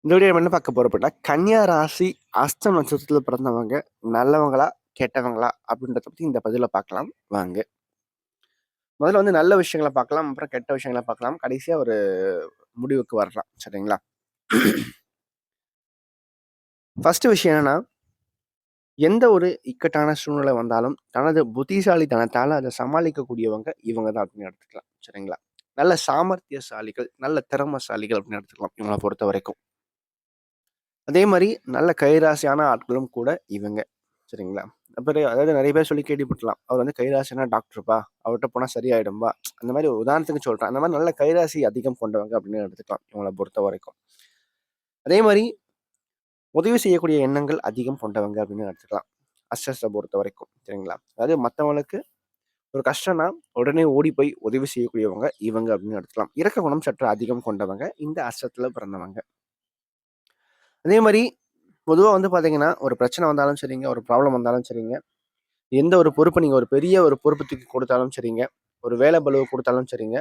இந்த வீடியோ நம்ம என்ன பார்க்க போறோம் அப்படின்னா, கன்னியா ராசி அஸ்தம் நட்சத்திரத்துல பிறந்தவங்க நல்லவங்களா, கெட்டவங்களா அப்படின்றத பத்தி இந்த பதிவுல பார்க்கலாம் வாங்க. முதல்ல வந்து நல்ல விஷயங்கள பார்க்கலாம். அப்புறம் கெட்ட விஷயங்கள பார்க்கலாம். கடைசியா ஒரு முடிவுக்கு வரலாம். சரிங்களா? ஃபர்ஸ்ட் விஷயம் என்னன்னா, எந்த ஒரு இக்கட்டான சூழ்நிலை வந்தாலும் தனது புத்திசாலித்தனத்தால அத சமாளிக்கக்கூடியவங்க இவங்க தான் அப்படின்னு எடுத்துக்கலாம். சரிங்களா? நல்ல சாமர்த்தியசாலிகள், நல்ல திறமைசாலிகள் அப்படின்னு எடுத்துக்கலாம். இவங்கள பொறுத்தவரைக்கும். அதே மாரி நல்ல கைராசியான ஆட்களும் கூட இவங்க. சரிங்களா? அப்புறம் அதாவது நெறைய பேர் சொல்லி கேள்விப்பட்டலாம். அவர் வந்து கைராசியான டாக்டர்ப்பா. அவர்ட்ட போனா சரியாயிடும்பா. அந்த மாரி உதாரணத்துக்கு சொல்றேன். அந்த மாரி நல்ல கைராசி அதிகம் கொண்டவங்க அப்படின்னு எடுத்துக்கலாம். இவங்கள பொறுத்தவரைக்கும். அதே மாரி உதவி செய்யக்கூடிய எண்ணங்கள் அதிகம் கொண்டவங்க அப்படின்னு எடுத்துக்கலாம். அஸ்ஸஸ பொறுத்தவரைக்கும். சரிங்களா? அதாவது மத்தவங்களுக்கு ஒரு கஷ்டம்னா, உடனே ஓடி போய் உதவி செய்யக்கூடியவங்க இவங்க அப்படின்னு எடுத்துக்கலாம். இரக்க குணம் சற்று அதிகம் கொண்டவங்க இந்த அஸ்ஸத்துல பிறந்தவங்க. அதே மாரி பொதுவா வந்து பார்த்தீங்கன்னா, ஒரு பிரச்சனை வந்தாலும் சரிங்க, ஒரு ப்ராப்ளம் வந்தாலும் சரிங்க, எந்த ஒரு பொறுப்ப நீங்க ஒரு பெரிய ஒரு பொறுப்பு தூக்கி குடுத்தாலும் சரிங்க, ஒரு வேலை பளுவ குடுத்தாலும் சரிங்க,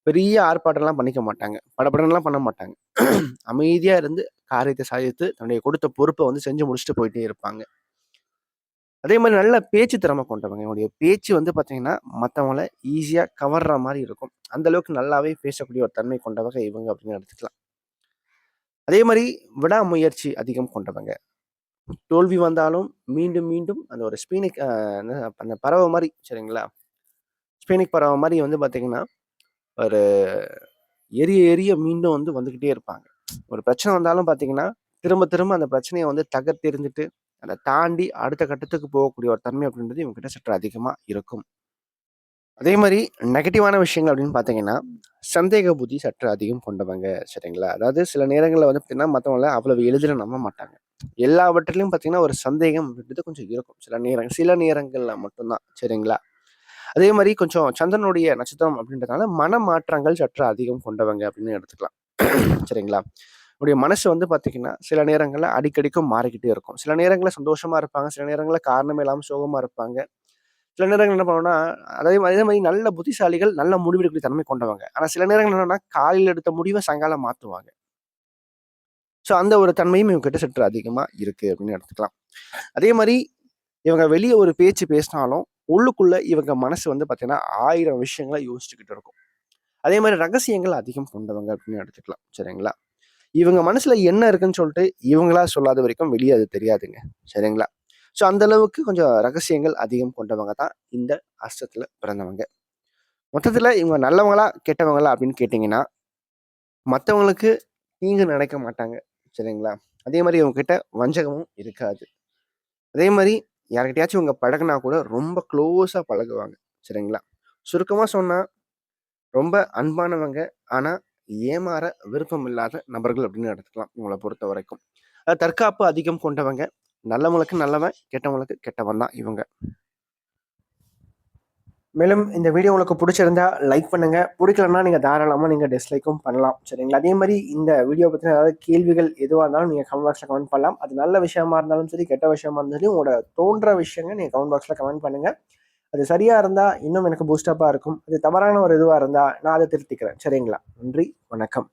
பெரிய ஆர்ப்பாட்டம்லாம் பண்ணிக்க மாட்டாங்க. படபடன்னுலாம் பண்ண மாட்டாங்க. அமைதியா இருந்து காரியத்த சாதித்து, தன்னுடைய கொடுத்த பொறுப்ப வந்து செஞ்சு முடிச்சுட்டு போயிட்டே இருப்பாங்க. அதே மாரி நல்ல பேச்சு திறமை கொண்டவங்க. இவங்களுடைய பேச்சு வந்து பார்த்தீங்கன்னா, மத்தவங்கள ஈஸியா கவர்ற மாரி இருக்கும். அந்த அளவுக்கு நல்லாவே பேசக்கூடிய ஒரு தன்மை கொண்டவங்க இவங்க அப்படின்னு எடுத்துக்கலாம். அதே மாரி விடாமுயற்சி அதிகம் கொண்டவங்க. தோல்வி வந்தாலும் மீண்டும், மீண்டும் அந்த ஒரு ஸ்பீனிக் என்ன அந்த பறவை மாரி சரிங்களா? ஸ்பீனிக் பறவை மாரி வந்து பார்த்தீங்கன்னா, ஒரு எரிய எரிய மீண்டும் வந்து வந்துகிட்டே இருப்பாங்க. ஒரு பிரச்சனை வந்தாலும் பார்த்தீங்கன்னா, திரும்ப திரும்ப அந்த பிரச்சனைய வந்து தகர்த்தெறிஞ்சுட்டு, அத தாண்டி அடுத்த கட்டத்துக்கு போகக்கூடிய ஒரு தன்மை அப்படின்றது இவங்ககிட்ட சற்று அதிகமா இருக்கும். அதே மாரி நெகட்டிவான விஷயங்கள் அப்படின்னு பார்த்தீங்கன்னா, சந்தேக புத்தி சற்று அதிகம் கொண்டவங்க சரிங்களா? அதாவது சில நேரங்கள்ல வந்து பார்த்தீங்கன்னா, மத்தவங்கள அவ்வளவு எளிதில நம்ப மாட்டாங்க. எல்லாவற்றிலயும் பார்த்தீங்கன்னா, ஒரு சந்தேகம் அப்படின்றது கொஞ்சம் இருக்கும். சில நேரங்கள்ல மட்டும் தான் சரிங்களா? அதே மாரி கொஞ்சம் சந்திரனுடைய நட்சத்திரம் அப்படின்றதுனால, மனமாற்றங்கள் சற்று அதிகம் கொண்டவங்க அப்படின்னு எடுத்துக்கலாம். சரிங்களா? உடைய மனசு வந்து பார்த்தீங்கன்னா, சில நேரங்கள்ல அடிக்கடிக்கும் மாறிக்கிட்டே இருக்கும். சில நேரங்கள்ல சந்தோஷமா இருப்பாங்க. சில நேரங்கள்ல காரணமே இல்லாம சோகமா இருப்பாங்க. சில நேரங்கள்ல என்ன பண்ணுவோம்னா, அதே மாரி நல்ல புத்திசாலிகள், நல்ல முடிவெடுக்கக்கூடிய தன்மை கொண்டவங்க. ஆனா சில நேரங்கள்ல என்னன்னா, காலையில எடுத்த முடிவ சாயங்காலம் மாத்துவாங்க. ஸோ அந்த ஒரு தன்மையும் இவங்ககிட்ட சற்று அதிகமா இருக்கு அப்படின்னு எடுத்துக்கலாம். அதே மாரி இவங்க வெளிய ஒரு பேச்சு பேசினாலும், உள்ளுக்குள்ள இவங்க மனசு வந்து பார்த்தீங்கன்னா, 1000 விஷயங்கள யோசிச்சுக்கிட்டு இருக்கும். அதே மாரி ரகசியங்கள் அதிகம் கொண்டவங்க அப்படின்னு எடுத்துக்கலாம். சரிங்களா? இவங்க மனசுல என்ன இருக்குன்னு சொல்லிட்டு, இவங்களா சொல்லாத வரைக்கும் வெளிய அது தெரியாதுங்க. சரிங்களா? ஸோ அந்த அளவுக்கு கொஞ்சம் ரகசியங்கள் அதிகம் கொண்டவங்க தான் இந்த அஸ்தத்துல பிறந்தவங்க. மொத்தத்துல இவங்க நல்லவங்களா? கெட்டவங்களா? அப்படின்னு கேட்டீங்கன்னா, மத்தவங்களுக்கு தீங்கு நினைக்க மாட்டாங்க. சரிங்களா? அதே மாரி இவங்க கிட்ட வஞ்சகமும் இருக்காது. அதே மாரி யார்கிட்டயாச்சும் இவங்க பழகுனா கூட ரொம்ப க்ளோஸா பழகுவாங்க. சரிங்களா? சுருக்கமா சொன்னா ரொம்ப அன்பானவங்க. ஆனா, ஏமாற விருப்பம் இல்லாத நபர்கள் அப்படின்னு எடுத்துக்கலாம். இவங்கள பொறுத்தவரைக்கும். தற்காப்பு அதிகம் கொண்டவங்க. நல்லவங்களுக்கு நல்லவன், கெட்டவங்களுக்கு கெட்டவன் தான் இவங்க. மேலும் இந்த வீடியோ உங்களுக்கு புடிச்சிருந்தா லைக் பண்ணுங்க. புடிக்கலன்னா நீங்க தாராளமா நீங்க டிஸ்லைக்கும் பண்ணலாம். சரிங்களா? அதே மாரி இந்த வீடியோ பத்தின ஏதாவது கேள்விகள் எதுவா இருந்தாலும் நீங்க கமெண்ட் பாக்ஸ்ல கமெண்ட் பண்ணலாம். அது நல்ல விஷயமா இருந்தாலும் சரி, கெட்ட விஷயமா இருந்தாலும் சரி, உங்களோட தோன்ற விஷயங்கள் நீங்க கமெண்ட் பாக்ஸ்ல கமெண்ட் பண்ணுங்க. அது சரியா இருந்தா இன்னும் எனக்கு பூஸ்டப்பா இருக்கும். அது தவறான ஒரு இதுவா இருந்தா நான் அத திருத்திக்கிறேன். சரிங்களா? நன்றி, வணக்கம்.